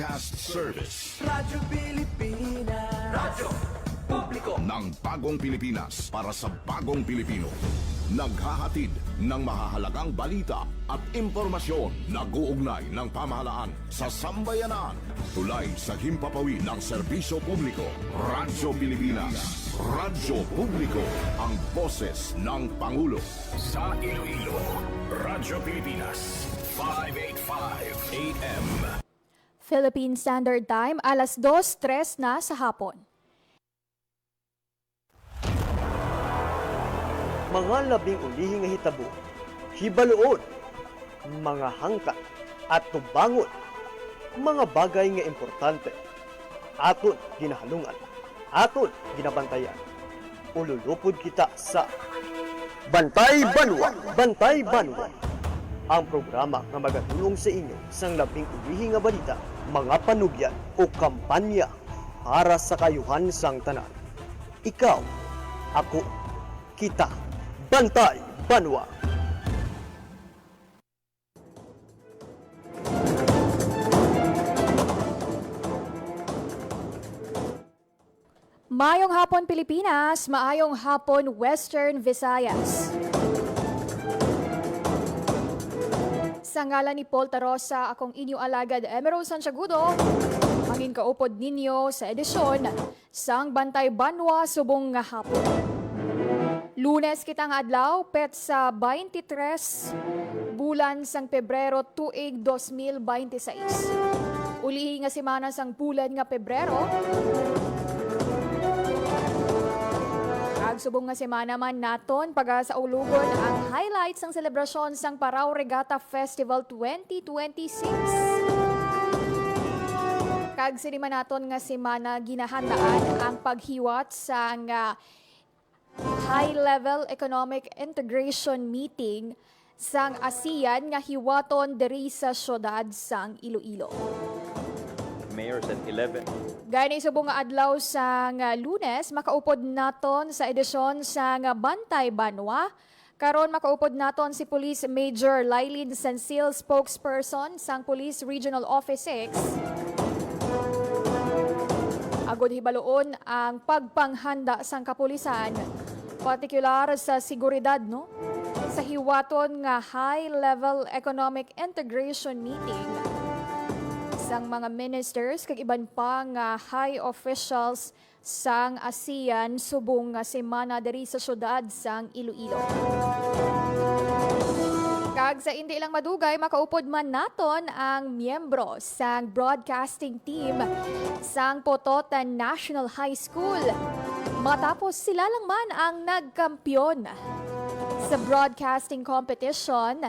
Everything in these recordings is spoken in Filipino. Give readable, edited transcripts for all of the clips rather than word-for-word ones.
Broadcast Service Radyo Pilipinas. Radyo Publiko ng Bagong Pilipinas para sa Bagong Pilipino. Naghahatid ng mahahalagang balita at impormasyon na guugnay ng pamahalaan sa sambayanan. Tulay sa himpapawid ng serbisyo publiko. Radyo Pilipinas. Radyo Publiko, ang boses ng Pangulo. Sa Iloilo, Radyo Pilipinas, 585 AM. Philippine Standard Time, alas 2:03 na sa hapon. Mga labing ulihi nga hitabo, hibaluon, mga hangkat at tubangon, mga bagay nga importante, aton ginahalungan, aton ginabantayan. Ululupod kita sa Bantay Banwa! Bantay Banwa! Ang programa nga magatulong sa inyo sang labing ulihi nga balita, mga panugyan o kampanya para sa kayuhan sang tanan. Ikaw, ako, kita, Bantay Banwa! Maayong hapon Pilipinas, maayong hapon Western Visayas. Sa ngalan ni Paul Tarosa, akong inyong alagad Emerald Santiagudo, mangin kaupod ninyo sa edisyon sang Bantay Banwa subong nga hapon. Lunes kitang adlaw, pet sa 23 bulan sang Pebrero tuig 2026. Ulihi nga semana sang bulan nga Pebrero. Subong nga semana man naton pag-saulugon ang highlights ng selebrasyon sang Parao Regatta Festival 2026. Kag sinima naton nga semana ginahandaan ang paghiwat sang High-Level Economic Integration Meeting sang ASEAN nga hiwaton diri sa syudad sang Iloilo. Mayors at 11. Gani subong nga adlaw sa Lunes, makaupod naton sa edisyon sa Bantay Banwa. Karon makaupod naton si Police Major Lylene Sansil, spokesperson sang Police Regional Office 6. Agod hibaluon ang pagpanghanda sang kapulisan, partikular sa seguridad sa hiwaton nga High-Level Economic Integration Meeting sang mga ministers kag iban pa nga high officials sang ASEAN subong nga semana diri sa syudad sang Iloilo. Kag sa hindi lang madugay, makaupod man naton ang miyembro sang broadcasting team sang Pototan National High School. Matapos sila lang man ang nagkampyon sa broadcasting competition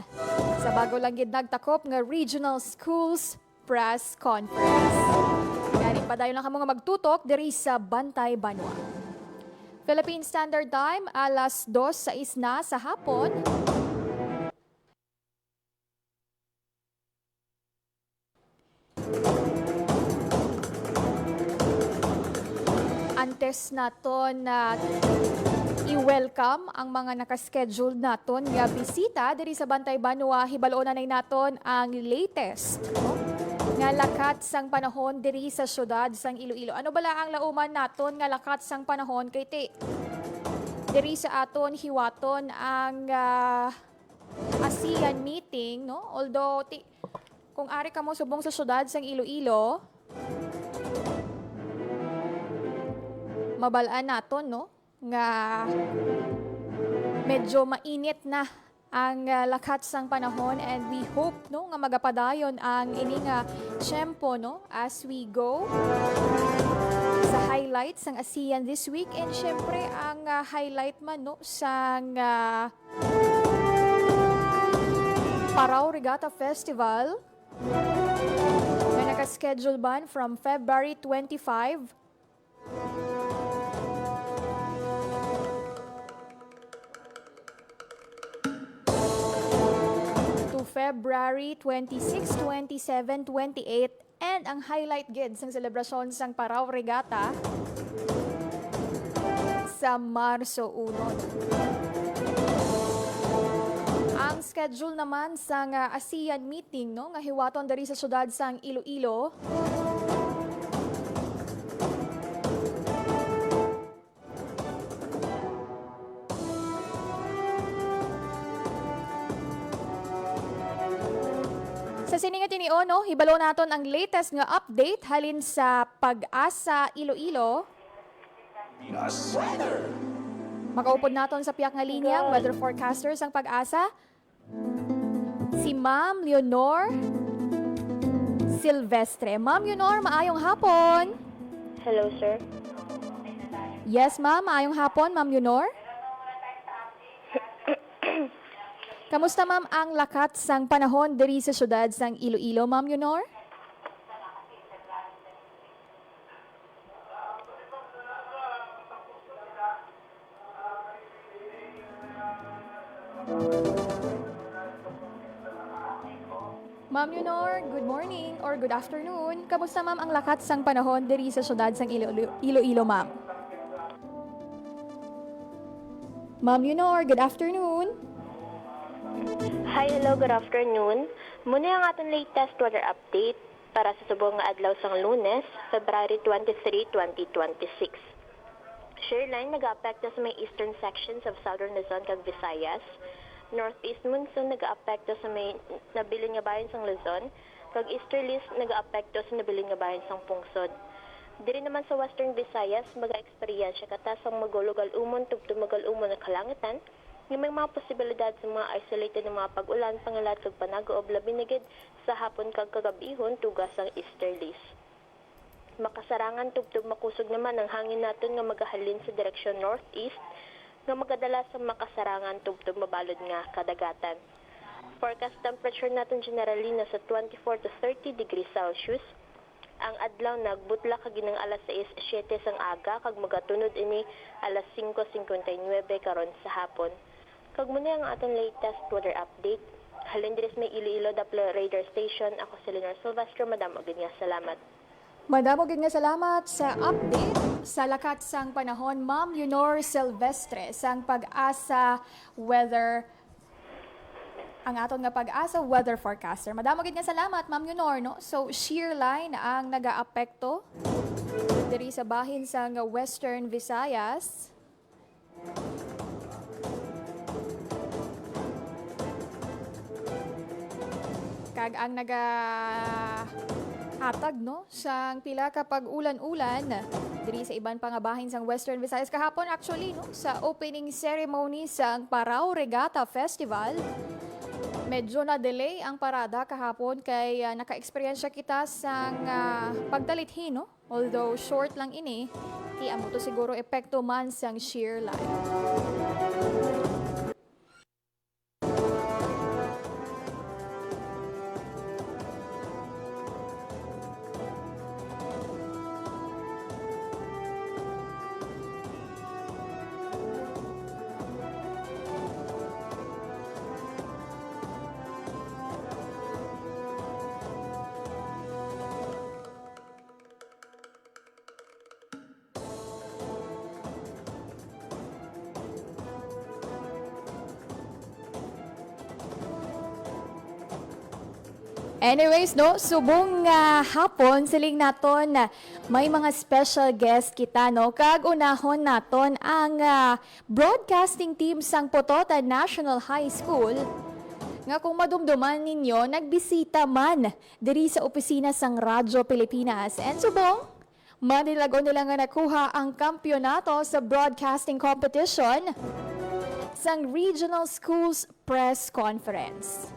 sa bago lang gid nagtakop nga Regional Schools Press Conference. Galing pa dayon lang kamo nga magtutok diri sa Bantay Banwa. Philippine Standard Time, alas 2:06 na sa hapon. Antes naton na i-welcome ang mga nakascheduled naton nga bisita diri sa Bantay Banwa. Hibaloonan naton ang latest nga lakat sang panahon diri sa syudad sang Iloilo. Ano bala ang lauman naton nga lakat sang panahon kay diri sa aton hiwaton ang ASEAN meeting, Although kung ari ka mo subong sa syudad sang Iloilo, mabalaan naton nga medyo mainit na ang lakat sang panahon, and we hope nga magapadayon ang ini nga tiyempo as we go sa highlights ng ASEAN this week, and syempre ang highlight man sang Parao Regatta Festival na nakaschedule ban from February 25 February 26, 27, 28, and ang highlight gid sang selebrasyon sang Parao Regatta sa Marso 1. Ang schedule naman sa ASEAN meeting no nga hiwaton diri sa syudad sang Iloilo. Sa siningat ini no, hibalo naton ang latest nga update halin sa Pag-asa Iloilo. Makaupod naton sa piyak nga linya ang weather forecasters ang Pag-asa. Si Ma'am Leonor Silvestre. Ma'am Leonor, maayong hapon. Hello, sir. Yes, ma'am. Maayong hapon, Ma'am Leonor. Kamusta, ma'am, ang lakat sang panahon diri sa syudad sang Iloilo, Ma'am Leonor? Ma'am Leonor, good morning or good afternoon. Kamusta, ma'am, ang lakat sang panahon diri sa syudad sang Iloilo, ma'am? Ma'am Leonor, good afternoon. Hi, hello, good afternoon. Muna ang aton latest weather update para sa subong nga adlaw sang Lunes, February 23, 2026. Shear line nag-aapekto sa may eastern sections of southern Luzon kag Visayas. Northeast monsoon nag-aapekto sa may nabilin nga bayan sang Luzon, kag easterlies nag-aapekto sa nabilin nga bayan sang Pungsod. Diri naman sa western Visayas, mag-experience kata sang magulugal-umon tubtub magal-umon nga kalangitan, nga may mga posibilidad sa mga isolated na mga pag-ulan, pangalat kag panagoob labi na gid sa hapon kag kagabihon tugas ang easterlies. Makasarangan tubtub makusog naman ang hangin naton nga magahalin sa direksyon northeast nga magadala sa makasarangan tubtub mabalod nga kadagatan. Forecast temperature natin generally nasa 24 to 30 degrees Celsius. Ang adlaw nagbutla kaginang alas 6:07 sang aga kag magatunod ini alas 5:59 karon sa hapon. Kag muna ang aton latest weather update. Halin diri sa may Iloilo Doppler Radar Station. Ako si Leonor Silvestre. Madam, agad nga salamat. Madam, agad nga salamat sa update sa lakat sang panahon. Ma'am Leonor Silvestre sang Pag-asa Weather ang aton nga Pag-asa weather forecaster. Madam, agad nga salamat, Ma'am Leonor, no? So, shear line ang nagaapekto diri sa bahin sang Western Visayas. Kag ang hatag no sang pila kapag ulan-ulan diri sa iban pa nga bahin sang Western Visayas kahapon actually no sa opening ceremony sang Parao Regatta Festival. Medyo na delay ang parada kahapon kay naka-experience kita sang pagdalithi no. Although short lang ini, ti amo to siguro epekto man sang shear line. Anyways, no, subong hapon siling naton may mga special guest kita no kag unahon naton ang broadcasting team sang Pototan National High School nga kung madumduman ninyo nagbisita man diri sa opisina sang Radyo Pilipinas and subong manilagon nila nga nakuha ang kampyonato sa broadcasting competition sang Regional Schools Press Conference.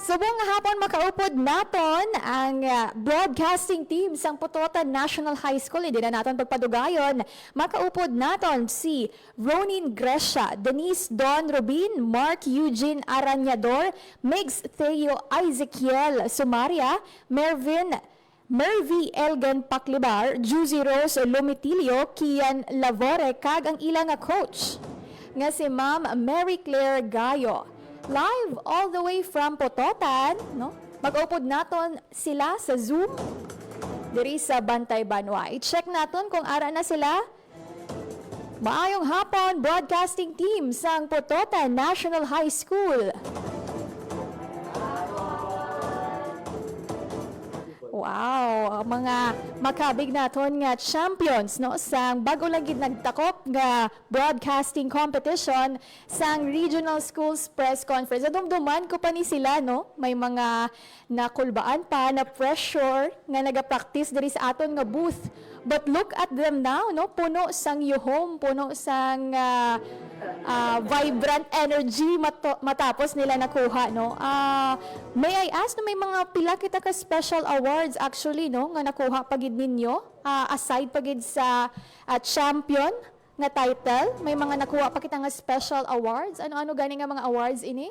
Subong nga hapon makaupod naton ang broadcasting team sang Pototan National High School. Hindi na naton pagpadugayon. Makaupod naton si Ronin Grescia, Denise Don Rubin, Mark Eugene Aranyador, Migs Theo Ezekiel Sumaria, Mervy Elgan Paclibar, Juzy Rose Lumitilio, Kian Lavore, kag ang ilang coach nga si Ma'am Mary Claire Gayo. Live all the way from Pototan, no? Mag-upod naton sila sa Zoom diri sa Bantay Banwa. I-check naton kung ara na sila Maayong hapon, broadcasting team sang Pototan National High School. Wow, mga makabig naton nga champions no sang bago lang gid nagtakop nga broadcasting competition sang Regional Schools Press Conference. Dumduman ko pa ni sila no, may mga nakulbaan pa na pressure nga nagapractice diri sa aton nga booth. But look at them now, no? Puno sang yuhom, puno sang vibrant energy matapos nila nakuha, no? May I ask, no, may mga pila kita ka special awards actually, no? Nga nakuha pagid ninyo, aside pagid sa champion nga title, may mga nakuha pa kita nga special awards. Ano-ano gani nga mga awards ini?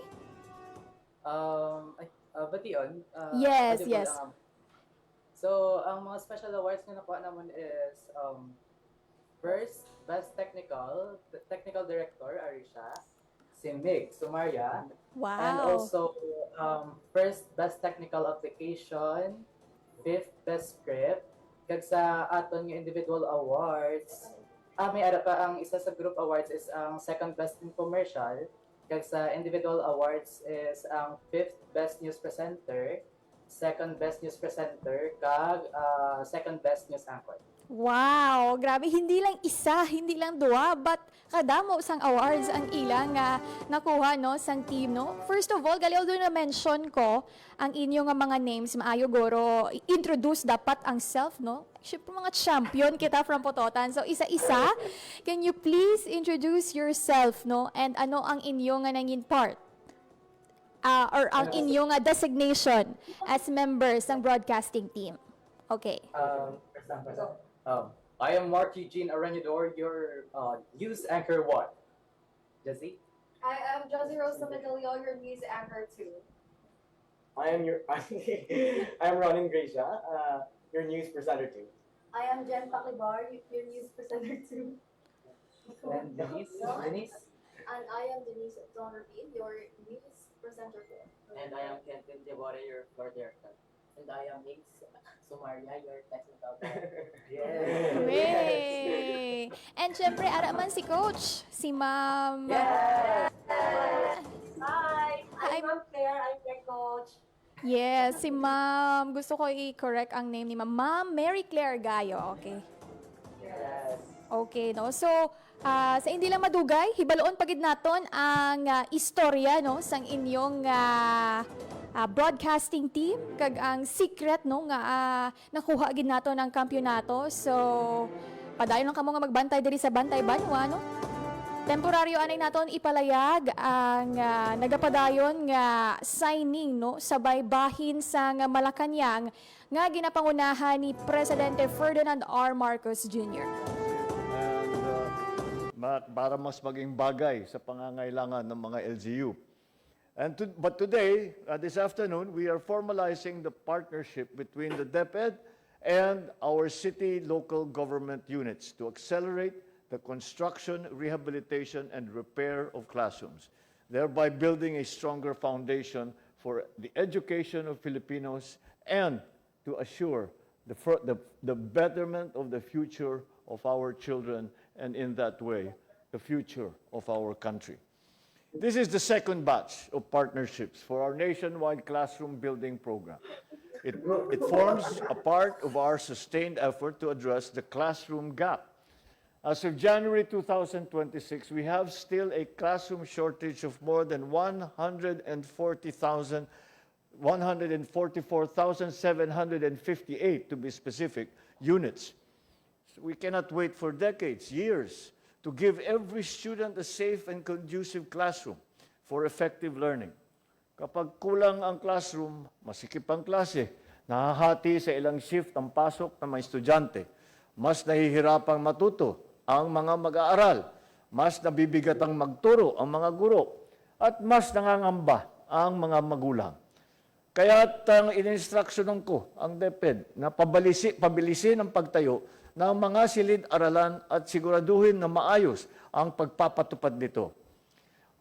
Bation. Yes, volleyball, yes. So, ang mga special awards na nakuha naman is first, Best Technical Director, Arisha, si Mig Sumaria, Wow. and also first Best Technical Application, fifth Best Script, kag sa aton yung individual awards, may ara pa ang isa sa group awards is ang second Best Infomercial, kag sa individual awards is ang fifth Best News Presenter, second Best News Presenter, kag second Best News Anchor. Wow, grabe, hindi lang isa, hindi lang dua, but kadamo sang awards ang ilang nakuha no sang team no. First of all, galiw doon na mention ko ang inyo nga mga names, maayo goro introduce dapat ang self no. Syempre mga champion kita from Pototan. So isa-isa, can you please introduce yourself no, and ano ang inyo nga nangin part? Or ang inyong designation as members ng broadcasting team. Okay. I am Mark Eugene Aranidor, your news anchor one. Jesse? I am Josie Rosa Medalio, your news anchor too. I am Ronin Gracia, your news presenter too. I am Jen Pakibar, your news presenter too. And Denise? And I am Denise Donorbin, your news presenter too. And I am Kenton Devore, your floor director. And I am Mix Sumaria, your technical director. Yes! Hooray! And syempre, ara man si Coach, si Ma'am. Hi! Hi. I'm Ma'am Claire, I'm your coach. Yes, si Ma'am. Gusto ko i-correct ang name ni Ma'am. Ma'am Mary Claire Gayo. Okay. Yes! Okay, no? So, sa hindi lang madugay, hibaloon pagid naton ang istorya no sang inyong broadcasting team kag ang secret no nga nakuha gid naton ang kampyonato. So, padayon lang kamo nga magbantay diri sa Bantay Banwa no. Temporaryo anay naton ipalayag ang nagapadayon nga signing no sabay bahin sa nga Malacañang nga ginapangunahan ni Presidente Ferdinand R. Marcos Jr. Para mas maging bagay sa pangangailangan ng mga LGU. But today, this afternoon, we are formalizing the partnership between the DepEd and our city local government units to accelerate the construction, rehabilitation, and repair of classrooms, thereby building a stronger foundation for the education of Filipinos and to assure the betterment of the future of our children, and in that way, the future of our country. This is the second batch of partnerships for our nationwide classroom building program. It forms a part of our sustained effort to address the classroom gap. As of January 2026, we have still a classroom shortage of more than 144,758, to be specific, units. We cannot wait for decades, years, to give every student a safe and conducive classroom for effective learning. Kapag kulang ang classroom, masikip ang klase, nahahati sa ilang shift ang pasok ng mga estudyante, mas nahihirapang matuto ang mga mag-aaral, mas nabibigat ang magturo ang mga guro, at mas nangangamba ang mga magulang. Kaya't in-instructionon ko ang DepEd na pabilisin ang pagtayo ng mga silid-aralan at siguraduhin na maayos ang pagpapatupad nito.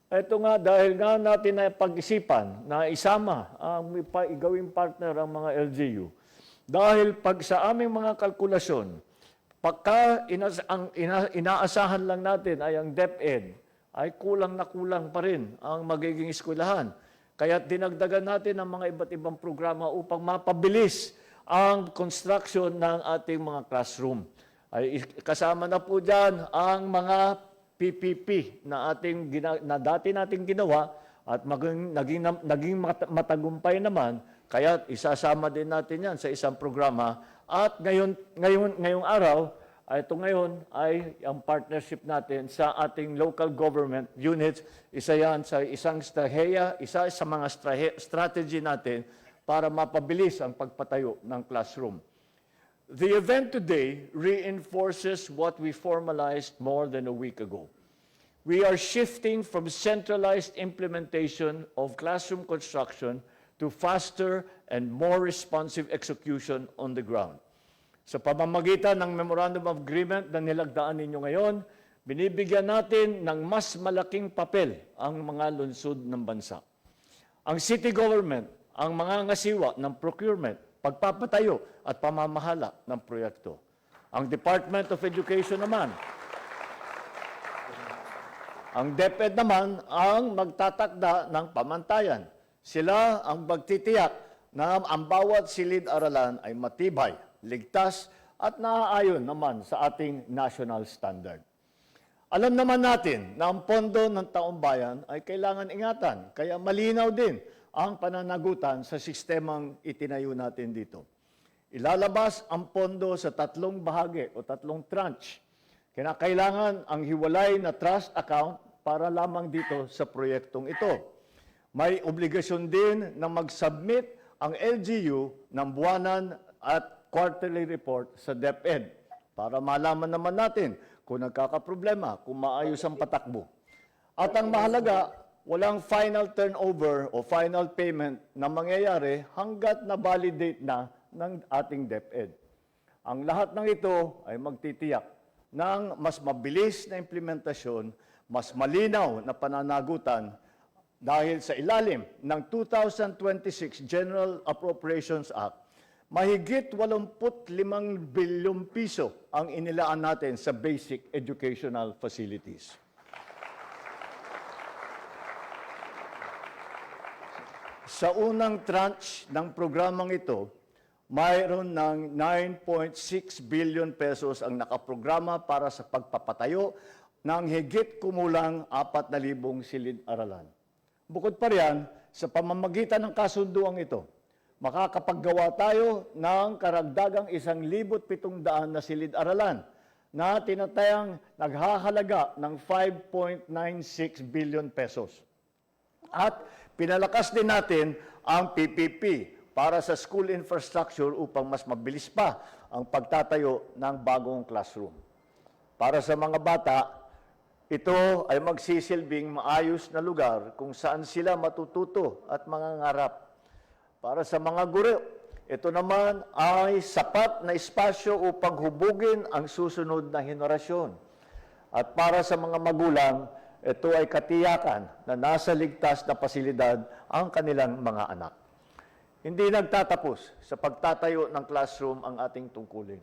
Ito nga, dahil nga natin na pag-isipan na isama ang gawing partner ang mga LGU, dahil pag sa aming mga kalkulasyon, Pagka inaasahan lang natin ay ang DepEd, ay kulang na kulang pa rin ang magiging eskwelahan. Kaya dinagdagan natin ang mga iba't ibang programa upang mapabilis ang construction ng ating mga classroom. Ay kasama na po dyan ang mga PPP na dati nating ginawa at naging matagumpay naman, kaya isasama din natin yan sa isang programa. At ngayong araw, ito ngayon ay ang partnership natin sa ating local government units. Isa yan sa isang isa sa mga strategy natin para mapabilis ang pagpatayo ng classroom. The event today reinforces what we formalized more than a week ago. We are shifting from centralized implementation of classroom construction to faster and more responsive execution on the ground. Sa pamamagitan ng Memorandum of Agreement na nilagdaan ninyo ngayon, binibigyan natin ng mas malaking papel ang mga lungsod ng bansa. Ang city government, ang mga ngasiwa ng procurement, pagpapatayo at pamamahala ng proyekto. Ang Department of Education naman, ang DepEd naman ang magtatakda ng pamantayan. Sila ang magtitiyak na ang bawat silid-aralan ay matibay, ligtas at naaayon naman sa ating national standard. Alam naman natin na ang pondo ng taong bayan ay kailangan ingatan, kaya malinaw din ang pananagutan sa sistemang itinayo natin dito. Ilalabas ang pondo sa 3 bahagi o 3 tranche. Kinakailangan ang hiwalay na trust account para lamang dito sa proyektong ito. May obligasyon din na mag-submit ang LGU ng buwanan at quarterly report sa DepEd para malaman naman natin kung nagkakaproblema, kung maayos ang patakbo. At ang mahalaga, walang final turnover o final payment na mangyayari hanggat na-validate na ng ating DepEd. Ang lahat ng ito ay magtitiyak ng mas mabilis na implementasyon, mas malinaw na pananagutan dahil sa ilalim ng 2026 General Appropriations Act, mahigit 85 bilyong piso ang inilaan natin sa basic educational facilities. Sa unang tranche ng programang ito, mayroon ng 9.6 billion pesos ang nakaprograma para sa pagpapatayo ng higit kumulang 4,000 silid-aralan. Bukod pa riyan, sa pamamagitan ng kasunduang ito, makakapaggawa tayo ng karagdagang 1,700 na silid-aralan na tinatayang naghahalaga ng 5.96 billion pesos. At pinalakas din natin ang PPP para sa school infrastructure upang mas mabilis pa ang pagtatayo ng bagong classroom. Para sa mga bata, ito ay magsisilbing maayos na lugar kung saan sila matututo at mangangarap. Para sa mga guro, ito naman ay sapat na espasyo upang hubugin ang susunod na henerasyon. At para sa mga magulang, ito ay katiyakan na nasa ligtas na pasilidad ang kanilang mga anak. Hindi nagtatapos sa pagtatayo ng classroom ang ating tungkulin.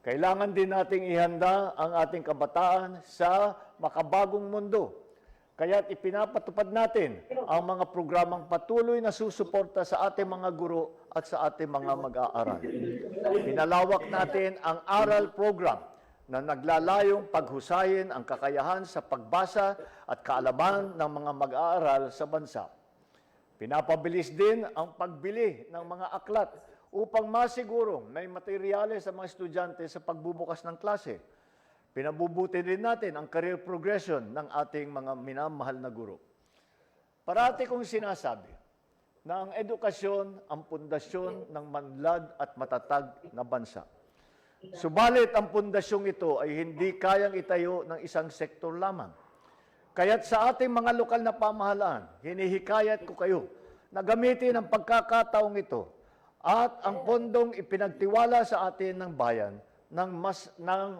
Kailangan din nating ihanda ang ating kabataan sa makabagong mundo. Kaya't ipinapatupad natin ang mga programang patuloy na susuporta sa ating mga guro at sa ating mga mag-aaral. Pinalawak natin ang aral program na naglalayong paghusayin ang kakayahan sa pagbasa at kaalaman ng mga mag-aaral sa bansa. Pinapabilis din ang pagbili ng mga aklat upang masigurong may materyales sa mga estudyante sa pagbubukas ng klase. Pinabubuti din natin ang career progression ng ating mga minamahal na guro. Parati kong sinasabi na ang edukasyon ang pundasyon ng manlad at matatag na bansa. Subalit ang pundasyong ito ay hindi kayang itayo ng isang sektor lamang. Kaya't sa ating mga lokal na pamahalaan, hinihikayat ko kayo na gamitin ang pagkakataong ito at ang pondong ipinagtiwala sa atin ng bayan ng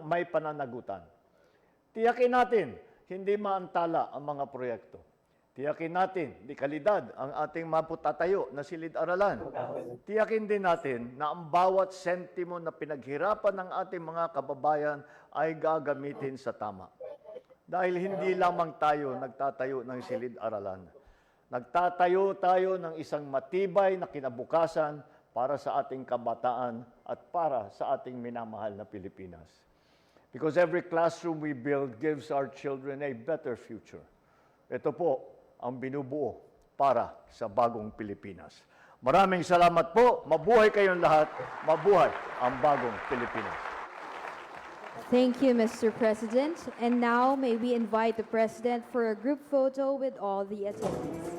may pananagutan. Tiyakin natin, hindi maantala ang mga proyekto. Tiyakin natin, di kalidad, ang ating maputatayo na silid-aralan. Tiyakin din natin na ang bawat sentimo na pinaghirapan ng ating mga kababayan ay gagamitin sa tama. Dahil hindi lamang tayo nagtatayo ng silid-aralan. Nagtatayo tayo ng isang matibay na kinabukasan para sa ating kabataan at para sa ating minamahal na Pilipinas. Because every classroom we build gives our children a better future. Ito po ang binubuo para sa bagong Pilipinas. Maraming salamat po. Mabuhay kayong lahat. Mabuhay ang bagong Pilipinas. Thank you, Mr. President. And now, may we invite the President for a group photo with all the attendees.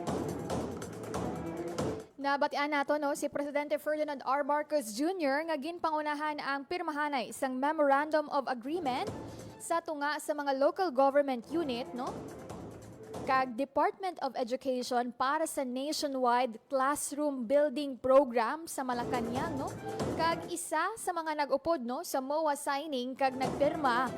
Nabatian nato no si Presidente Ferdinand R. Marcos Jr. nga ginpangunahan ang pirmahanay sang Memorandum of Agreement sa tunga sa mga local government unit no kag Department of Education para sa nationwide classroom building program sa Malacañang no kag isa sa mga nag-upod no sa MOA signing kag nagpirma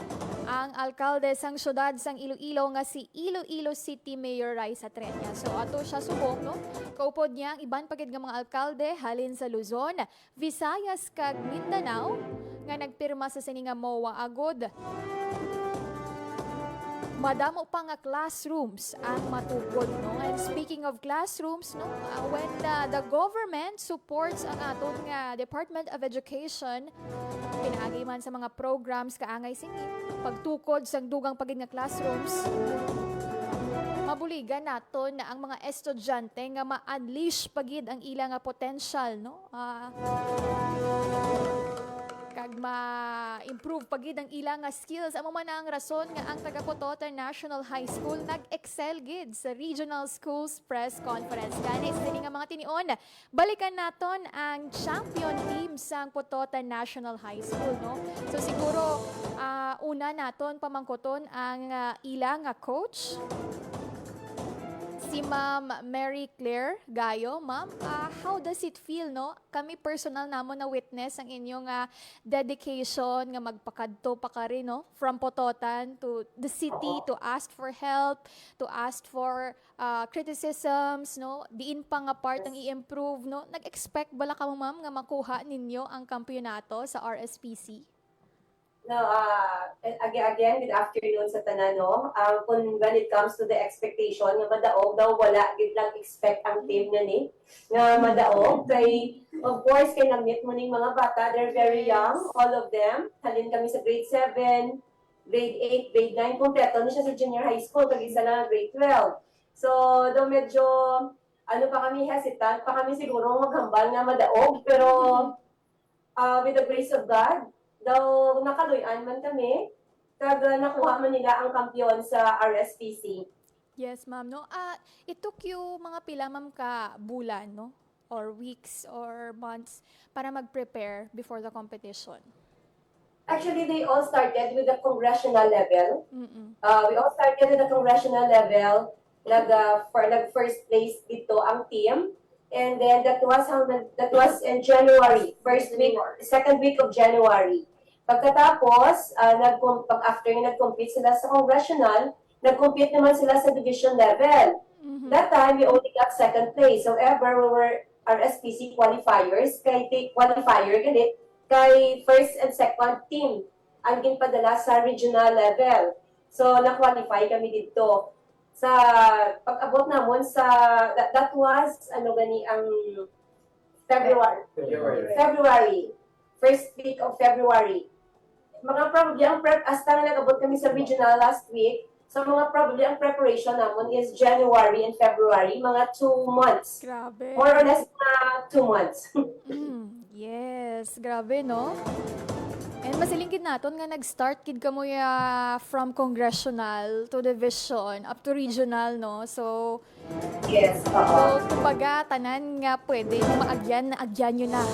ang alkalde sang syudad sang Iloilo nga si Iloilo City Mayor Raisa Trenya. So ato siya subong no kaupod niya ang iban pagid nga mga alkalde halin sa Luzon, Visayas kag Mindanao nga nagpirma sa sini nga MOA agod. Madamo pa nga classrooms ang matugod no. And speaking of classrooms no, when the government supports ang aton nga Department of Education, pinaagi man sa mga programs kaangay sini pagtukod sang dugang pagid nga classrooms. Mabuligan naton na ang mga estudyante nga ma-unleash pagid ang ilang nga potential no. Kag ma-improve pagid ang ilang nga skills. Amo man ang rason nga ang taga-Pototan National High School nag-excel gid sa Regional Schools Press Conference. Gani sa nga mga tinion, balikan naton ang champion team sang Pototan National High School no. So siguro una naton pamangkoton ang ilang nga coach. Si Ma'am Mary Claire Gayo. Ma'am, how does it feel, no? Kami personal namon na witness ang inyong dedication nga magpakadto pa ka rin, no? From Pototan to the city to ask for help, to ask for criticisms, no? Diin pa nga part ang i-improve, no? Nag-expect bala ka mo, ma'am, nga makuha ninyo ang kampyonato sa RSPC? No, again, good afternoon sa tanan, no? Kung when it comes to the expectation, nga madaog daw wala, gid lang expect ang team na ni, nga madaog. Kay, of course, kay na-meet mo ning mga bata, they're very young, all of them. Halin kami sa grade 7, grade 8, grade 9, kompleto na siya sa junior high school, kag isa lang grade 12. So, do medyo, pa kami hesitant, pa kami siguro maghambal nga madaog, pero with the grace of God, daw nakaluyan man kami, kag nakuha man nila ang kampiyon sa RSPC. Yes, ma'am. No, it took you mga pila, ma'am, ka bulan, no? Or weeks or months para mag-prepare before the competition? Actually, they all started with the congressional level. We all started with the congressional level. Nag-first place dito ang team. And then that was in January, second week of January. Pagkatapos, after nag-compete sila sa congressional, nag-compete naman sila sa division level. That time, we only got second place. However, we were RSPC qualifiers, kay first and second team ang ginpadala sa regional level. So, na-qualify kami dito. Sa pag-abot namon sa, that was, ang February. First week of February. Mga probably ang hasta na nag-abot kami sa regional last week, so mga probably ang preparation namon is January and February, mga 2 months. Grabe. More or less 2 months. Yes, grabe, no? And masilingkid naton nga nag-start kid kamo from congressional to division up to regional, no? So yes, so kumbaga tanan nga pwede maagyan na agyan nyo na.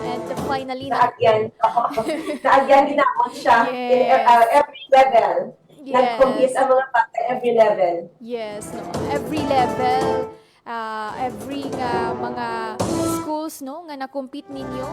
And finally naagyan. Naagyan din ako siya every level. Yes. Nag-compete ang mga bata every level. Yes, no. Every level, every mga school titles no nga na-compete ninyo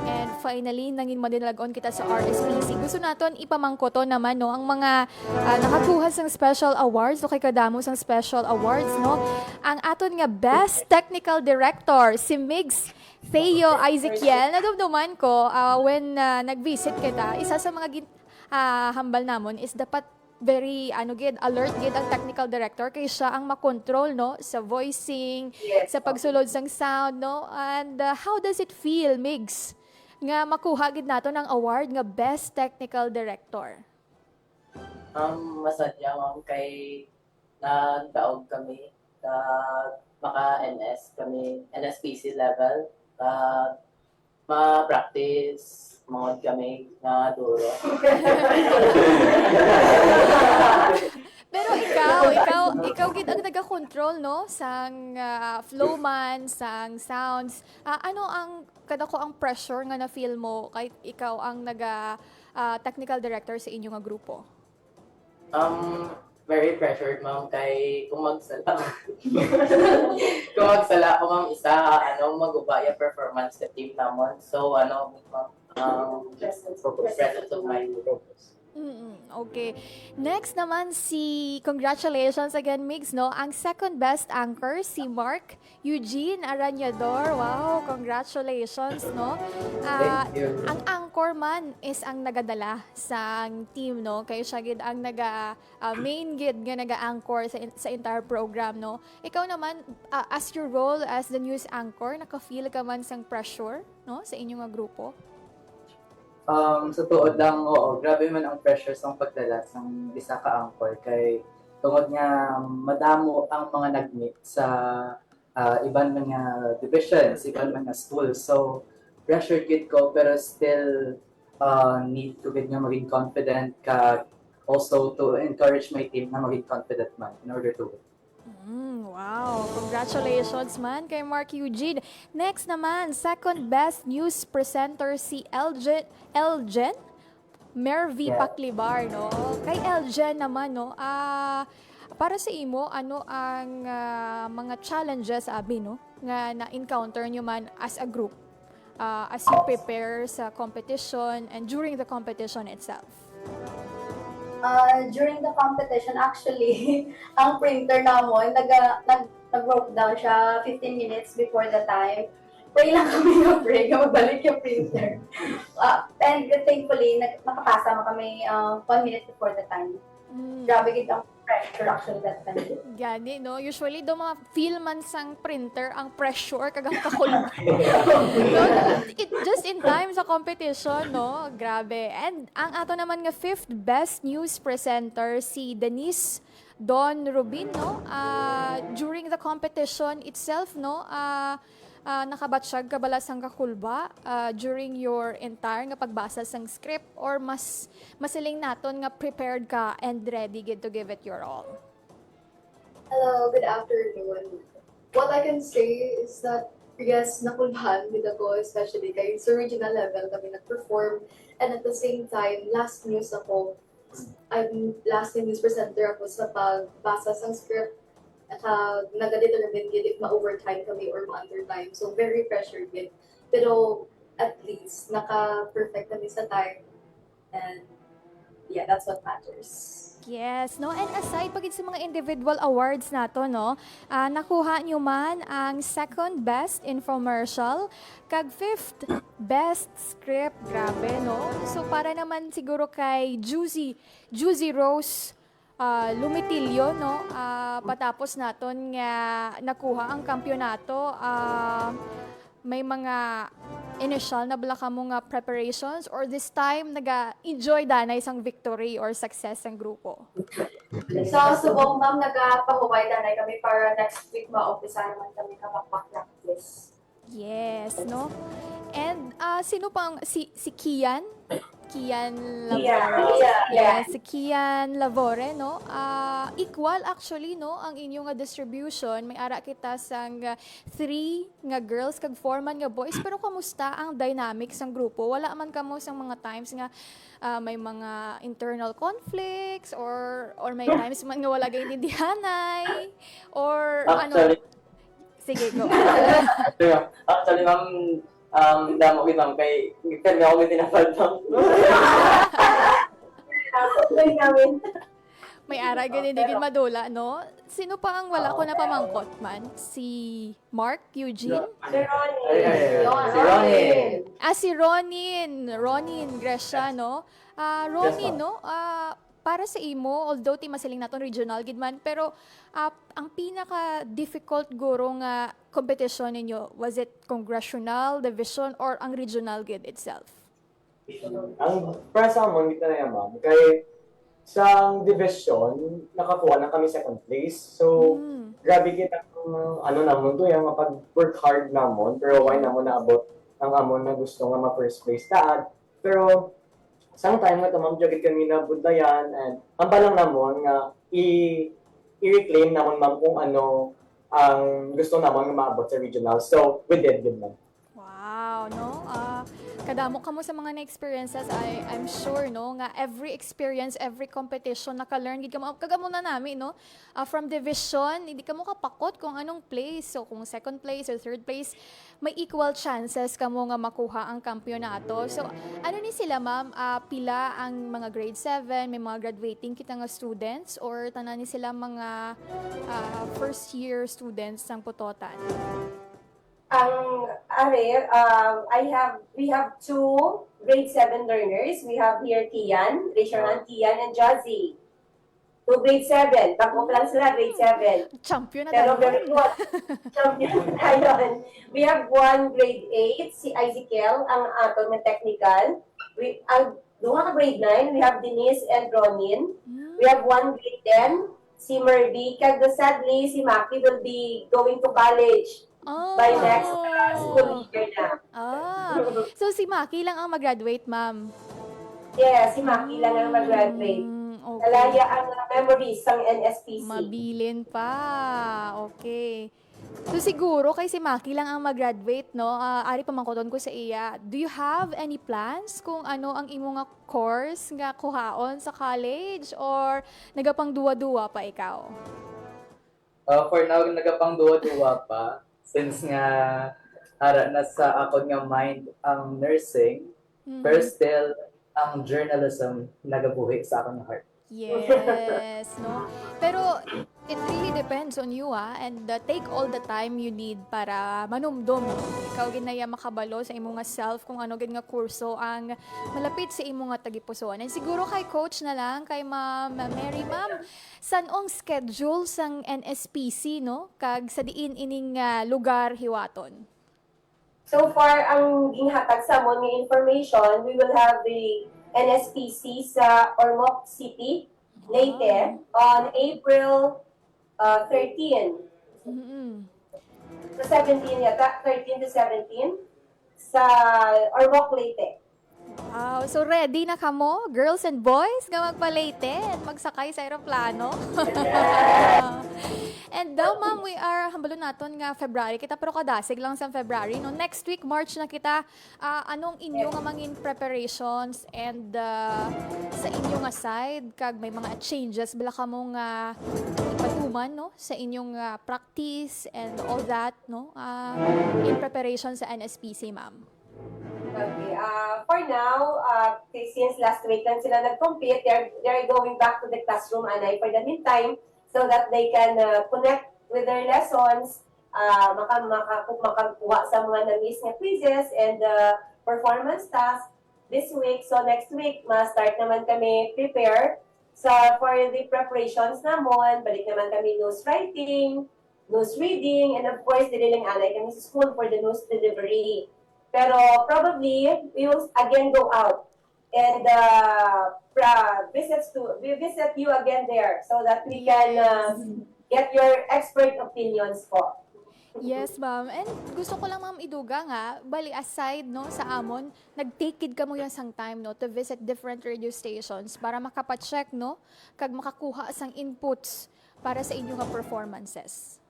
and finally nangin madinalagon kita sa RSPC. Gusto naton ipamangkoto naman no ang mga nakakuha sang special awards o kay kadamo sang special awards no. Ang aton nga Best Technical Director si Migs Theo Ezekiel. Nadumduman ko when nag-visit kita, isa sa mga hambal namon is dapat very alert gid ang technical director kay siya ang makontrol no sa voicing, sa pagsulod sang sound no. And how does it feel, Migs, nga makuha gid nato ng award nga Best Technical Director? Masadya ma'am kay nagdaog kami sa maka-NS kami, NSPC level. Ma-practice mga kami na duro. Pero ikaw gid ang naga-control no sang flowman, sang sounds. Ano ang kadako ang pressure nga na feel mo kay ikaw ang technical director sa inyo nga grupo? Very pressured ma'am kay kung magsala ko ma'am isa magubaya performance sa team namon. So presence of mind. Okay. Next naman congratulations again, Migs, no? Ang second best anchor, si Mark Eugene Aranyador. Wow, congratulations, no? Thank you. Ang anchor man is ang nagadala sa team, no? Kayo siya gid ang main gid nga naga-anchor sa entire program, no? Ikaw naman, as your role as the news anchor, naka-feel ka man sang pressure, no? Sa inyong grupo? Sa tuod lang, oo, grabe man ang pressure sa pagdala ng isa ka anchor kay tungod nga madamo ang mga nag-meet sa iban mga divisions, iban mga schools. So, pressure gid ko pero still need to gid nga maging confident ka, also to encourage my team na maging confident man in order to win. Wow, congratulations man kay Mark Eugene. Next naman, second best news presenter si Elgen Mervy Paclibar, no? Kay Elgen naman, no? Para sa imo, ano ang mga challenges no? Nga na-encounter nyo man as a group as you prepare sa competition and during the competition itself? During the competition, actually, ang printer namon, nag-broke down siya 15 minutes before the time. Pray lang kami ng break, magbalik yung printer. And thankfully, nakapasa mo kami 1 minute before the time. Grabe gid ang pressure actually that time. Gani, no? Usually, do mga feel man sang printer, ang pressure, kagang kakulong. No? Just in time sa competition, no? Grabe. And ang ato naman nga fifth best news presenter, si Denise Don Rubin, no? During the competition itself, no? Nakabatsyag ka bala sang kakulba during your entire nga pagbasa sang script or masiling naton nga prepared ka and ready to give it your all? Hello, good afternoon. What I can say is that yes, nakulbahan with ako, especially kay sa regional level kami nag-perform, and at the same time, last news news presenter ako sa pagbasa sang script. Nag-determine yun if ma-overtime kami or ma-undertime. So, very pressured yun. Pero, at least, naka-perfect kami sa time. And, yeah, that's what matters. Yes, no? And aside pagit sa mga individual awards nato, no? Nakuha nyo man ang second best infomercial, kag fifth best script. Grabe, no? So, para naman siguro kay Juicy Rose Lumitilio, no? Patapos naton nga nakuha ang kampyonato, may mga initial na bala mo nga preparations or this time naga-enjoy danay sang victory or success ng grupo? So, subong ma'am, nagpahuway danay kami para next week ma-umpisa naman kami kapag-practice. Yes, no? And sino pang si Kian Lavore. Yes, si Kian Lavore, no? Equal actually, no, ang inyong distribution. May ara kita sang 3 nga girls kag 4 man nga boys. Pero kamusta ang dynamics ng grupo? Wala man kamo sang mga times nga may mga internal conflicts or may times man nga wala gayintindihanay or actually, Sige, go. Actually, ma'am, damo kita, ma'am, kay kami ako may tinapaltang. namin. May ara ganun din madula, no? Sino pa ang wala ko na pamangkot man? Si Mark Eugene? Si Ronnie. Si Ronin. Si Ronin. Ronin Gresha, no? Ronin, Yes, ma'am. no? Para sa imo, although ti masiling naton regional gid man, pero ang pinaka-difficult guro nga competition ninyo, was it congressional, division, or ang regional gid itself? Ang para sa amon, dito na yan, ma'am. Kay sa division, nakakuha na kami second place. So, grabe kita ano namon to, yung mapag-work hard namon, pero why namon naabot ang amon na gusto nga ma-first place taad. Pero, sang time nga ma'am, jagit kami na budlayan, and ang balang namon nga i-reclaim namon ma'am kung ano ang gusto namon nga maabot sa regional. So, we did good ma'am. Wow, no? Kadamo ka mo sa mga na-experiences, I'm sure, no? Nga every experience, every competition, naka-learn, gid ka mo, kagamo na namin, no? From division, hindi ka mo kapakot kung anong place. So, kung second place or third place, may equal chances ka mo nga makuha ang kampyonato. So, ano ni sila, ma'am? Pila ang mga grade 7, may mga graduating kita nga students, or tanan ni sila mga first year students ng Putotan? We have two grade 7 learners. We have here Tian, raise your hand, Tian and Jazzy. Two grade 7. Takbo lang sila, grade 7. Champion na Pero tayo. very good. Champion tayo. We have one grade 8, si Ezekiel, ang ato na technical. Doon ka grade 9, we have Denise and Ronin. We have one grade 10, si Murby. Kaya sadly, si Maki will be going to college. By next school year na. So si Maki lang ang mag-graduate, ma'am? Yeah, si Maki lang ang mag-graduate. Okay. Alaya ang memories ng NSPC. Mabilin pa. Okay. So siguro kay si Maki lang ang mag-graduate, no? Ari pamangkoton ko sa iya. Do you have any plans kung ano ang imo nga course nga kuhaon sa college, or nagapang duwa-duwa pa ikaw? For now, nagapang duwa-duwa pa. Since nga nasa ako nga mind ang nursing, pero still, ang journalism nagabuhi sa akong heart. Yes, no? Pero it really depends on you, and take all the time you need para manumdum. Ikaw ginaya makabalo sa imo nga self kung ano gid nga kurso ang malapit sa imo nga tagipusoan. And siguro kay coach na lang, kay Ma'am Mary, ma'am, sanong schedule sang NSPC, no? Kag sa diin ining lugar hiwaton? So far, ang ginhatag sa mo nga information, we will have the NSPC sa Ormoc City, Leyte, on April 13. To 17 yata, 13 to 17, sa Ormoc, Leyte. Wow, so ready na kamo, girls and boys, nga magpa-Leyte at magsakay sa aeroplano? And daw, ma'am, we are, hambalo naton nga February kita, pero kadasig lang sa February. No? Next week, March na kita, anong inyo nga mangin preparations and sa inyo nga side, kag may mga changes, bala ka mo nga ipatuman, no? Sa inyong practice and all that, no? In preparation sa NSPC, ma'am. Okay. For now, since last week lang sila nag-compete, they're going back to the classroom, Anay, for the meantime, so that they can connect with their lessons, makakuha sa mga na-miss nga quizzes and performance tasks this week. So next week, ma-start naman kami prepare for the preparations namon. Balik naman kami news writing, news reading, and of course, dililing Anay kami sa school for the news delivery. Pero probably, we will again go out and visit you again there so that we can get your expert opinions po. Yes, ma'am. And gusto ko lang, ma'am, iduga nga, bali aside, no, sa amon, nag-take ka mo yung sang time, no, to visit different radio stations para makapacheck, no, kag makakuha sang inputs para sa inyong performances.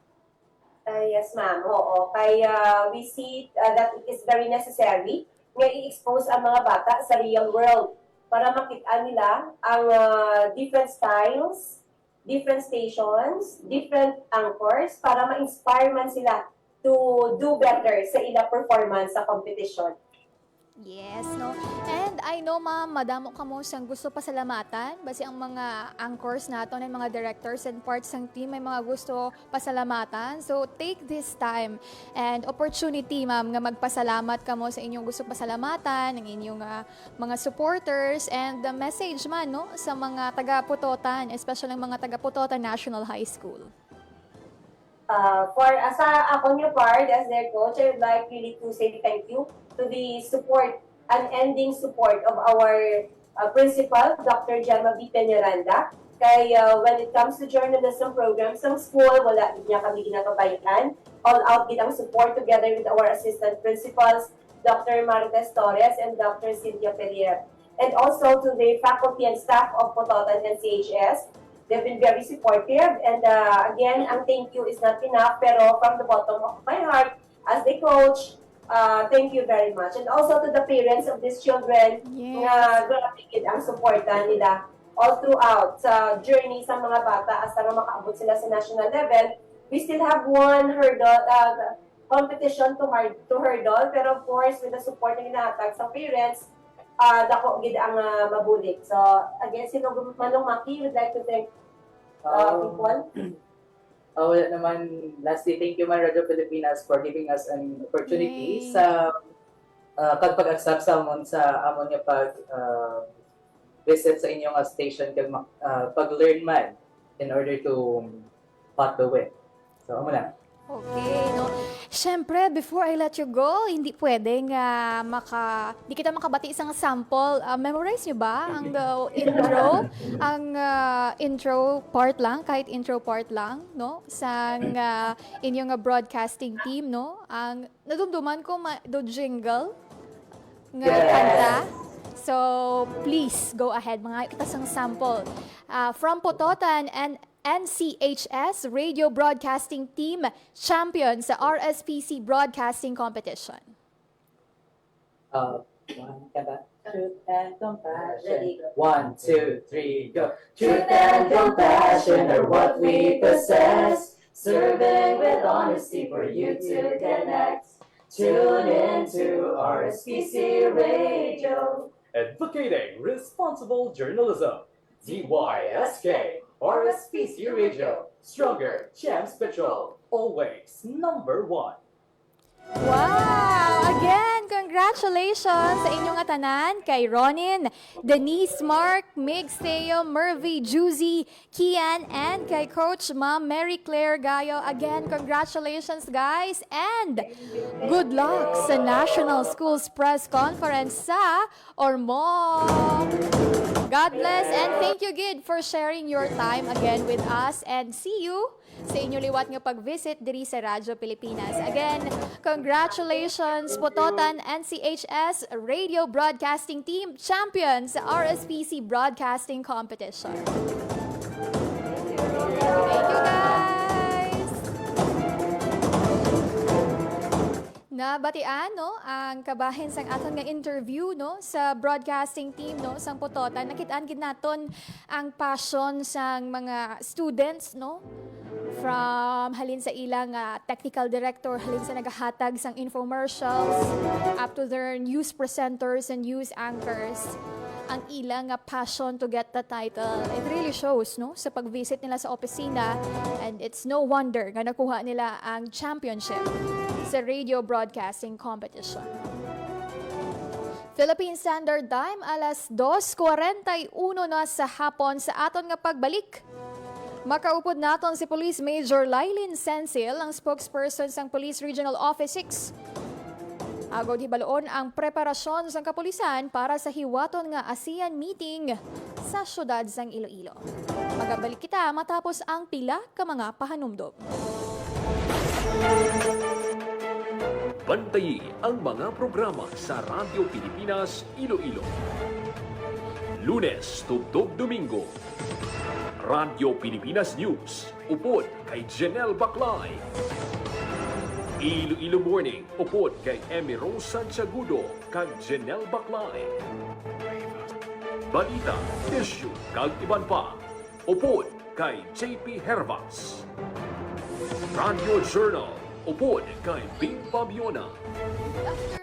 Yes, ma'am. Oo. Kaya we see that it is very necessary nga i-expose ang mga bata sa real world para makita nila ang different styles, different stations, different anchors para ma-inspire man sila to do better sa ilang performance sa competition. Yes, no? And I know, ma'am, madamo ka mo siyang gusto pasalamatan. Basi ang mga anchors nato and mga directors and parts ng team may mga gusto pasalamatan. So, take this time and opportunity, ma'am, nga magpasalamat ka mo sa inyong gusto pasalamatan, ng inyong mga supporters, and the message man, no, sa mga taga-Putotan, especially ang mga taga-Putotan National High School. Sa ako niyo part, as their coach, I would like really to say thank you to the support, unending support of our principal, Dr. Gemma B. Peñaranda. Kaya when it comes to journalism programs ng school, wala din niya kami ginagabayan. All out din ang support together with our assistant principals, Dr. Martes Torres and Dr. Cynthia Ferrier. And also to the faculty and staff of Putotan and CHS. They've been very supportive. And again, ang thank you is not enough, pero from the bottom of my heart, as the coach, thank you very much. And also to the parents of these children, na grabe ang supportan nila all throughout sa journey sa mga bata hasta nga makaabot sila sa national level. We still have one hurdle, competition to hurdle, pero of course, with the support ng inahatag sa parents, dako gid ang mabulig. So, again, sino Manong Maki would like to thank people? Wala naman, lastly, thank you, Man Radio Pilipinas, for giving us an opportunity sa pag-accept sa amon nga visit sa inyong station kag pag-learn man in order to pot the way. So, amo na. Okay, no. Siyempre, before I let you go, hindi pwedeng di kita makabati isang sample. Memorize nyo ba ang intro? Ang intro part lang, kahit intro part lang, no? Sa inyong broadcasting team, no? Ang nadumduman ko do jingle nga kanta. So, please go ahead. Mga kita sang sample. From Putotan and NCHS Radio Broadcasting Team champion sa RSPC Broadcasting Competition. Truth and compassion. 1, 2, 3, go. Truth and compassion are what we possess. Serving with honesty for you to connect. Tune in to RSPC Radio. Advocating responsible journalism. DYSK. RSPC Radio. Stronger Champs Patrol. Always #1. Wow! Again, congratulations sa inyong atanan kay Ronin, Denise, Mark, Migs, Theo, Mervy, Juzy, Kian, and kay Coach Ma'am Mary Claire Gayo. Again, congratulations guys and good luck sa National Schools Press Conference sa Ormoc. God bless and thank you, Gid, for sharing your time again with us and see you sa inyo liwat nga pag-visit diri sa Radyo Pilipinas. Again, congratulations Putotan NCHS Radio Broadcasting Team champion sa RSPC Broadcasting Competition. Thank you guys! Nabatian, no, ang kabahin sang aton nga interview, no, sa broadcasting team, no, sang Putotan. Nakitaan gid naton ang passion sang mga students, no, from halin sa ilang technical director, halin sa nagahatag sang infomercials, up to their news presenters and news anchors. Ang ilang passion to get the title. It really shows, no, sa pag-visit nila sa opisina, and it's no wonder nga nakuha nila ang championship sa radio broadcasting competition. Philippine Standard Time, alas 2:41 na sa hapon sa aton nga pagbalik. Makaupod naton si Police Major Lylin Sensil, ang spokesperson sang Police Regional Office 6. Agod hibaloon ang preparasyon sang kapulisan para sa hiwaton nga ASEAN meeting sa syudad sang Iloilo. Magabalik kita matapos ang pila ka mga pahanumdom. Bantayi ang mga programa sa Radyo Pilipinas Iloilo. Lunes tugtog Domingo. Radyo Pilipinas News. Upod kay Janelle Baclay. Iloilo Morning. Upod kay Emmy Rose Santiagudo kag Janelle Baclay. Balita, issue kag iban pa. Upod kay JP Hervas. Radio Journal. Upod kay Bing Fabiona.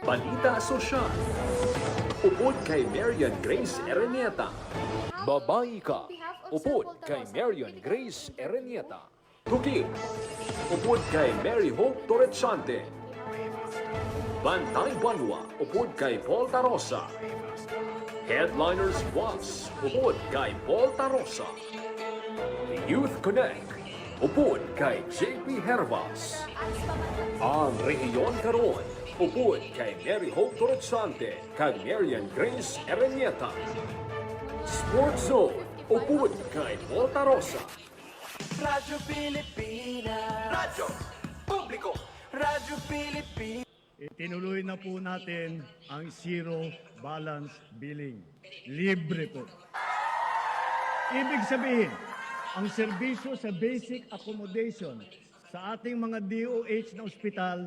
Balita Sosyal. Upod kay Marian Grace Erenieta. Babae ka. Upod kay Marian Grace Erenieta. Tukil. Upod kay Mary Hope Torrechante. Bantay Banwa. Upod kay Paul Tarosa. Headliners Was. Upod kay Paul Tarosa. Youth Connect. Upod kay JP Hervas. Ang Rehiyon Karon. Upod kay Mary Hope Torrechante kag Marian Grace Erenieta. Sports Zone. Upod kay Paul Tarosa. Radyo Pilipinas. Radyo Publiko. Radyo Pilipinas. Itinuloy na po natin ang zero balance billing. Libre po. Ibig sabihin, ang serbisyo sa basic accommodation sa ating mga DOH na ospital,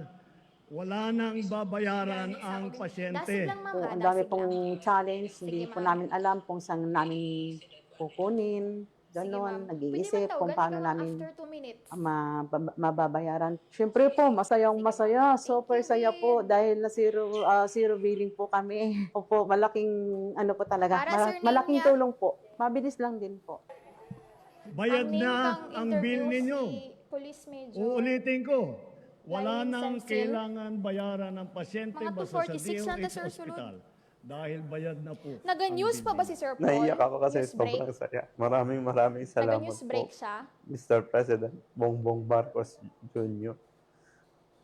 wala nang babayaran ang pasyente. Po, ang dami pong challenge, hindi po namin alam kung saan namin kukunin. Ganon, nag-iisip kung paano namin mababayaran. Siyempre po, masayang-masaya. Super saya po dahil na zero billing po kami. Opo, malaking ano po talaga. Malaking tulong po. Mabilis lang din po. Bayad na ang bill ninyo. Uulitin ko, wala nang kailangan bayaran ng pasyente basta sa DOH Hospital. Dahil bayad na po. Naga-news pa ba si Sir Paul? Naiyak ako kasi News break? sobrang saya. Maraming salamat Naga-news break po, siya? Mr. President Bongbong Marcos Jr.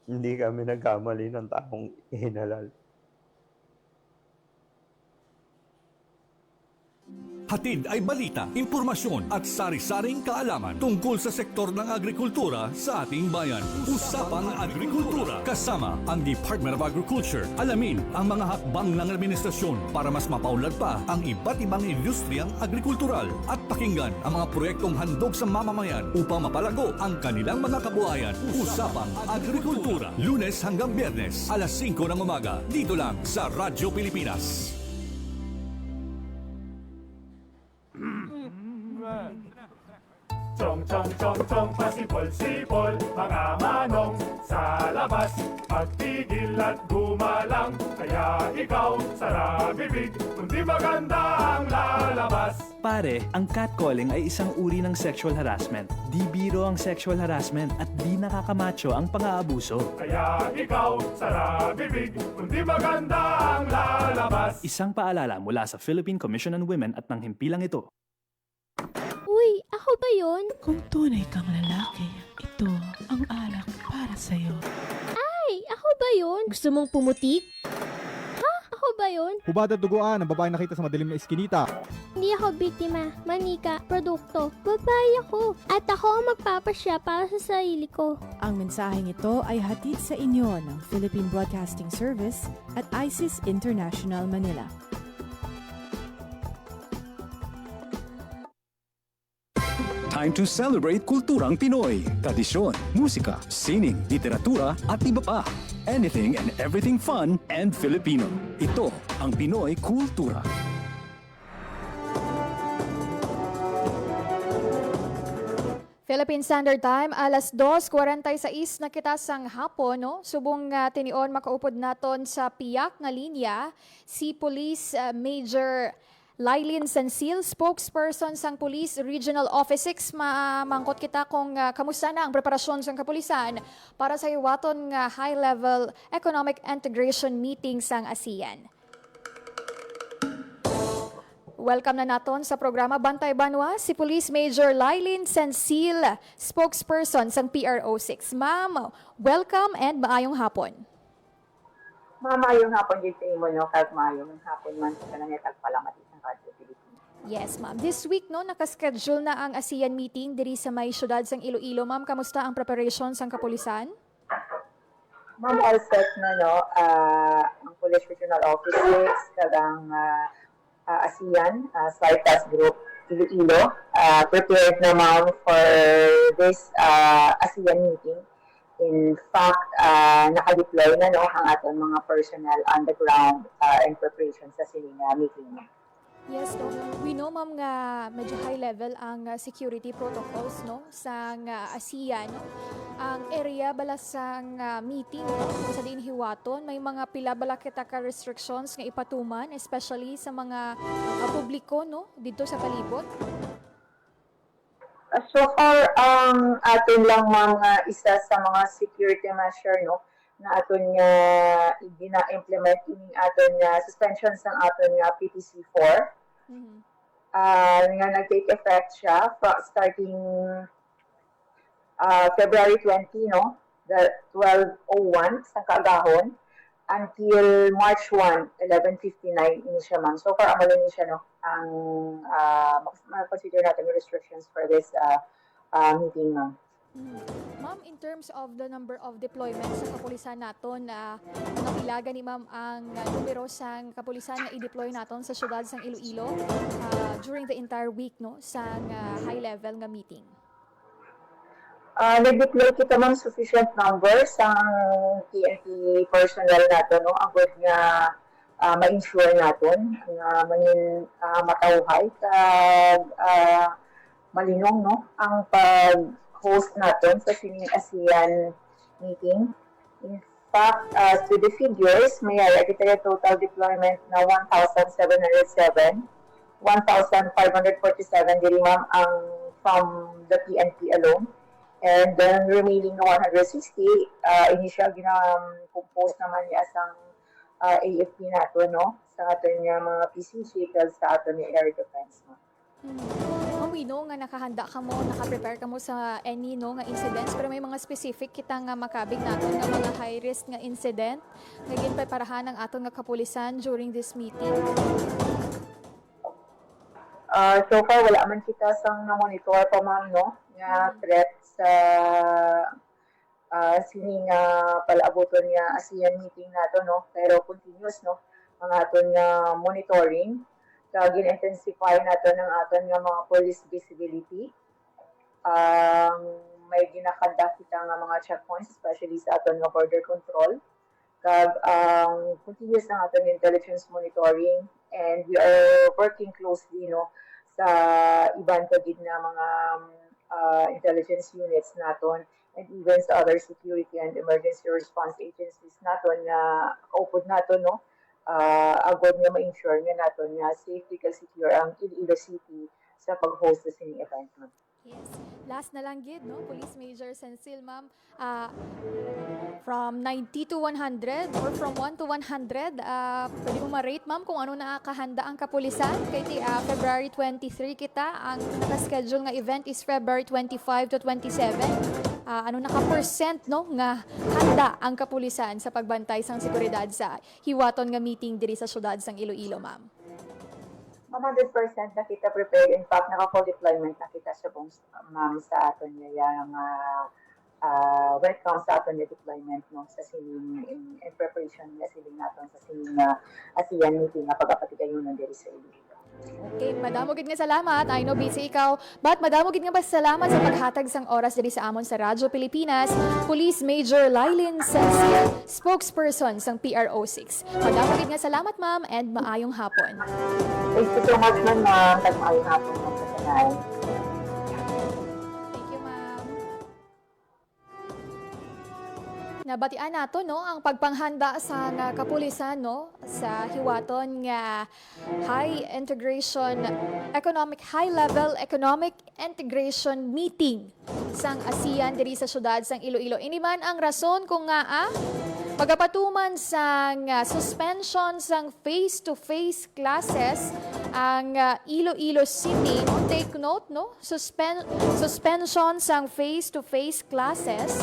Hindi kami nagkamali ng taong ihinalal. Hatid ay balita, impormasyon at sari-saring kaalaman tungkol sa sektor ng agrikultura sa ating bayan. Usapang Agrikultura kasama ang Department of Agriculture. Alamin ang mga hakbang ng administrasyon para mas mapaunlad pa ang iba't ibang industriyang agrikultural at pakinggan ang mga proyektong handog sa mamamayan upang mapalago ang kanilang mga kabuhayan. Usapang Agrikultura, Lunes hanggang Biyernes, alas 5 ng umaga, dito lang sa Radyo Pilipinas. Chong, pasipol-sipol, mga manong sa labas. Magtigil at gumalang, kaya ikaw sarabibig, kundi maganda ang lalabas. Pare, ang catcalling ay isang uri ng sexual harassment. Di biro ang sexual harassment at di nakakamacho ang pang-aabuso. Kaya ikaw sarabibig, kundi maganda ang lalabas. Isang paalala mula sa Philippine Commission on Women at ng himpilang ito. Uy, ako ba yun? Kung tunay kang lalaki, ito ang alak para sa'yo. Ay, ako ba yun? Gusto mong pumutik? Ha? Ako ba yun? Hubad at duguan ang babae nakita sa madilim na iskinita. Hindi ako biktima, manika, produkto. Babae ako. At ako ang magpapasya para sa sarili ko. Ang mensaheng ito ay hatid sa inyo ng Philippine Broadcasting Service at ISIS International Manila. Time to celebrate kulturang Pinoy. Tradisyon, musika, sining, literatura at iba pa. Anything and everything fun and Filipino. Ito ang Pinoy Kultura. Philippine Standard Time, alas 2:46 na kita sang hapon, no? Subong tinion makaupod naton sa piyak nga linya si Police Major Lailin Sancil, spokesperson sang Police Regional Office 6. Mamangkot kita kung kamusta na ang preparasyon sang kapulisan para sa iwaton nga high-level economic integration meeting sang ASEAN. Welcome na naton sa programa Bantay Banwa si Police Major Lailin Sancil, spokesperson sang PRO6. Ma'am, welcome and maayong hapon. Maayong hapon dito mo, no? Kahit maayong hapon man sa nangyatag palang at isang Radyo Pilipinas. Yes, ma'am. This week, no, nakaschedule na ang ASEAN meeting diri sa may syudad sang Iloilo. Ma'am, kamusta ang preparation sang kapulisan? Ma'am, all set na, no? Ang Police Regional Office, kadang ASEAN, Spy Task Group Iloilo, prepared na, ma'am, for this ASEAN meeting. In fact, naka-deploy na, no, ang ating mga personnel on the ground in preparation sa sining meeting. Yes, no. We know, ma'am, nga medyo high level ang security protocols, no, sa ASEAN, no. Ang area bala sang meeting, no, sa din hiwaton, may mga pila bala kita ka restrictions nga ipatuman, especially sa mga publiko, no, dito sa palibot. So far, aton lang mga isa sa mga security measure, no, na aton nga gina-implement ining aton nga suspension sang aton nga PTC4. Nga nag-take effect siya starting February 20, no, the 12:01 sa kaagahon until March 1, 11:59 ini siya, ma'am. So far, amalo ni siya, no, ang consider natin yung restrictions for this meeting, ma'am. Ma'am, in terms of the number of deployments sa kapulisan naton, napilaga ni ma'am ang numero sang kapulisan na i-deploy naton sa syudad sang Iloilo during the entire week, no, sang high level nga meeting. Nag-deploy kita, ma'am, sufficient numbers ang PNP personnel nato, no, ang good nga ma-ensure naton nga manin matawhay kag malinong, no, ang pag-host naton sa sining ASEAN meeting. In fact, to the figures, may kita total deployment na 1,707, 1,547 diri, ma'am, ang from the PNP alone. And then remaining na 160, initial compose naman niya sang AFP nato, no, sa aton nga mga PCC kag sa aton nga air defense, no. We know nga nakahanda ka mo, naka-prepare ka mo sa any, no, nga incidents, pero may mga specific kita nga makabig naton nga mga high risk nga incident nga ginpreparahan ang aton nga kapulisan during this meeting. So far, wala man kita sang na-monitor pa, ma'am, no, nga threat sa sini nga palaaboton nga ASEAN meeting nato, no, pero continuous, no, ang aton nga monitoring kag gin-intensify nato ng aton nga mga police visibility. May ginakanda kita nga mga checkpoints, especially sa aton nga border control, kag continuous ang aton intelligence monitoring, and we are working closely, no, sa iban pagid na mga intelligence units naton, and even sa other security and emergency response agencies naton nga kaupod naton, no, agad nga ma-ensure nga naton nga safety kag secure ang Iloilo City sa pag-host sa sining event, ma'am. Yes. Last na lang gid, no, Police Major Sensil, ma'am, from 90 to 100 or from 1 to 100, pwede mo ma-rate, ma'am, kung ano nakahanda ang kapulisan? Kaya February 23 kita, ang naka-schedule nga event is February 25 to 27. Ano naka-percent, no, nga handa ang kapulisan sa pagbantay sang seguridad sa hiwaton nga meeting diri sa syudad sang Iloilo, ma'am? 100% na kita prepare. In fact, naka-full deployment na kita sa buong, ma'am, sa aton nga yung when it comes sa aton nga deployment, no, sa sining in preparation nga siling naton sa sining ASEAN meeting nga pagapatigayon na diri sa Iloilo. Okay, madamo gid nga salamat. I know busy ikaw, but madamo gid nga salamat sa paghatag sang oras diri sa amon sa Radyo Pilipinas, Police Major Lylin Sensil, spokesperson sang PRO6. Madamo gid nga salamat, ma'am, and maayong hapon. Thank you so much, ma'am. Maayong hapon mo sa tanay. Thank you, ma'am. Nabatian nato, no, ang pagpanghanda sa kapulisan, no, sa hiwaton nga high level economic integration meeting sang ASEAN diri sa syudad sang Iloilo. Ini man ang rason kung nga pagapatuman sang suspension sang face-to-face classes ang Iloilo City. Take note, no, suspension sang face-to-face classes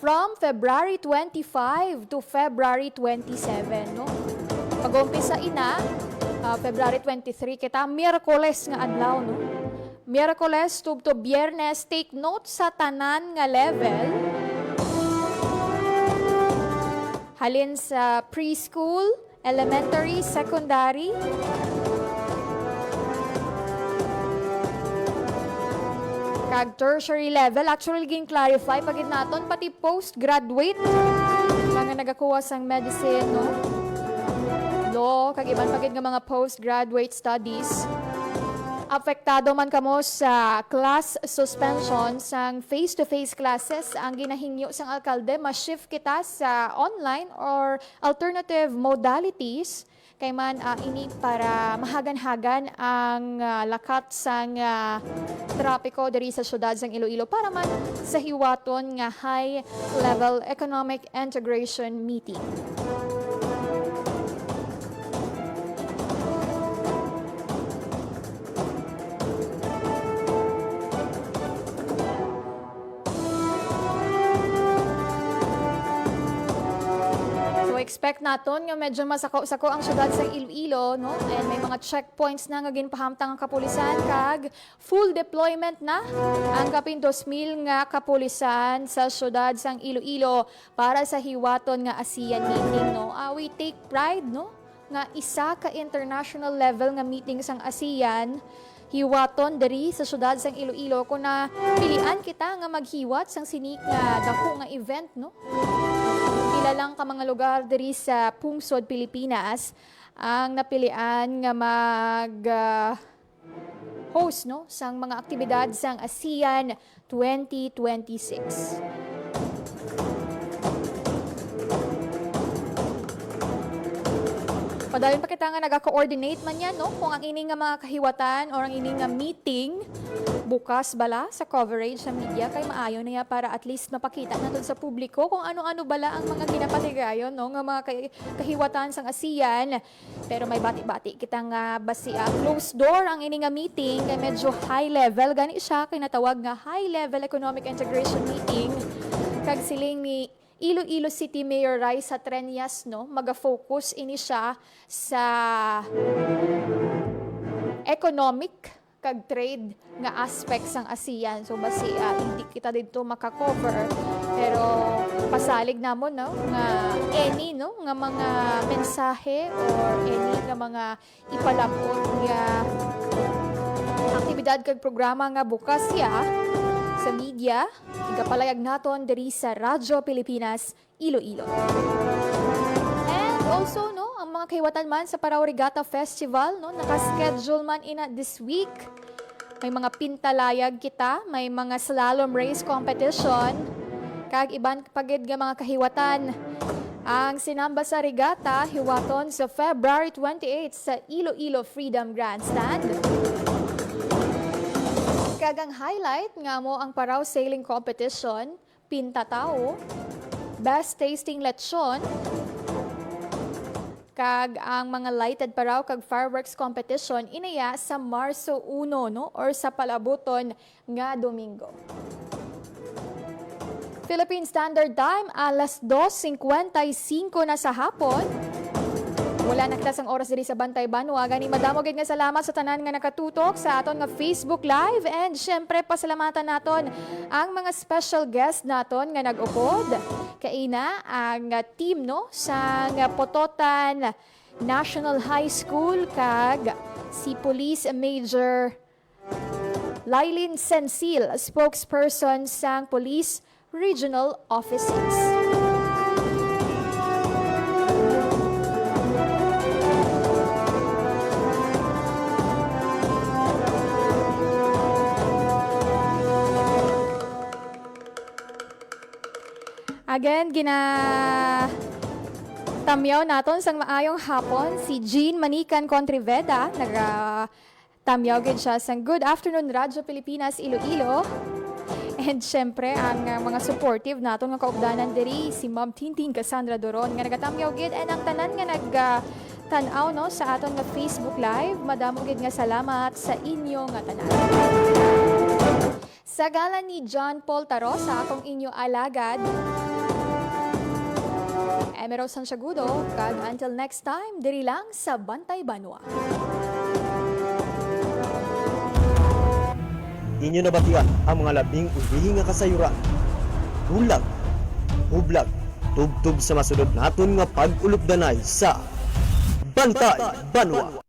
from February 25 to February 27, no? Pag-umpisa February 23 kita, Miyerkules nga adlaw, no? Miyerkules to Biyernes, take note sa tanan nga level. Halin sa preschool, elementary, secondary, kag tertiary level. Actually, gin clarify pagid naton pati postgraduate mga nagakuha sang medicine, no? Law, kag iban pagid nga mga postgraduate studies. Apektado man kamo sa class suspension sang face-to-face classes ang ginahingyo sang alkalde, ma-shift kita sa online or alternative modalities kay man ini para mahagan-hagan ang lakat sang trapiko diri sa syudad sang Iloilo para man sa hiwaton nga high-level economic integration meeting. Expect naton nga medyo masako-sako ang syudad sa Iloilo, no? And may mga checkpoints na nga ginpahamtang ang kapulisan kag full deployment na ang kapin 2,000 nga kapulisan sa syudad sang Iloilo para sa hiwaton nga ASEAN meeting, no? We take pride, no? Nga isa ka international level nga meeting sang ASEAN hiwaton diri sa syudad sang Iloilo kung na pilian kita nga maghiwat sang sinik nga dako nga event, no? Ilang ka mga lugar diri sa pungsod Pilipinas ang napilian nga host, no, sang mga aktibidad sang ASEAN 2026. Padayon pa kita nga naga-coordinate man yan, no? Kung ang ining nga mga kahiwatan or ang ining nga meeting bukas bala sa coverage sa media kay maayo na ya para at least mapakita natin sa publiko kung ano-ano bala ang mga ginapatigayon, no? Nga mga kahiwatan sang ASEAN. Pero may bati-bati kita nga basi closed door ang ining nga meeting kay medyo high level gani siya kay natawag nga high level economic integration meeting kag siling ni Iloilo City Mayor Raisa Trenyas, no, maga-focus ini siya sa economic kag trade nga aspect sang ASEAN. So basi hindi kita dito makakover pero pasalig namon, no, nga any, no, nga mga mensahe or any nga mga ipalabot nga aktibidad kag programa nga bukas ya sa media, igapalayag naton diri sa Radyo Pilipinas, Iloilo. And also, no, ang mga kahiwatan man sa Parao Regatta Festival, no, nakaschedule man ina this week. May mga pintalayag kita, may mga slalom race competition, kag iban pagid nga mga kahiwatan. Ang sinamba sa regatta, hiwaton sa February 28 sa Iloilo Freedom Grandstand. Kagang highlight nga mo ang Parao Sailing Competition, Pintatao, Best Tasting Lechon, kag ang mga lighted Parao kag fireworks competition inaya sa Marso 1, no, or sa palabuton nga Domingo. Philippine Standard Time, alas 2:55 na sa hapon. Wala na kita sang oras diri sa Bantay Banwa. Gani madamo gid nga salamat sa tanan nga nakatutok sa aton nga Facebook Live and syempre pasalamatan naton ang mga special guest naton nga nag-upod. Kaina ang team, no, sa Pototan National High School kag si Police Major Lailin Sensil, spokesperson sang Police Regional Offices. Again, tamyaw naton sang maayong hapon si Jean Manican Contriveda. Tamyaw gid siya sang Good Afternoon Radyo Pilipinas Iloilo. And syempre ang mga supportive naton nga kaugdanan diri si Ma'am Tinting Cassandra Doron nga nagatamyaw gid and ang tanan nga nagtanaw, no, sa aton nga Facebook Live. Madamo gid nga salamat sa inyo nga tanan. Sa ngalan ni John Paul Tarosa, akong inyo alagad, Emero Santiagudo, kag until next time, diri lang sa Bantay Banwa. Inyo nabatian ang mga labing ubihi nga kasayuran. Bulag, hublag, tubtub sa masunod naton nga pag-ulupdanay sa Bantay Banwa.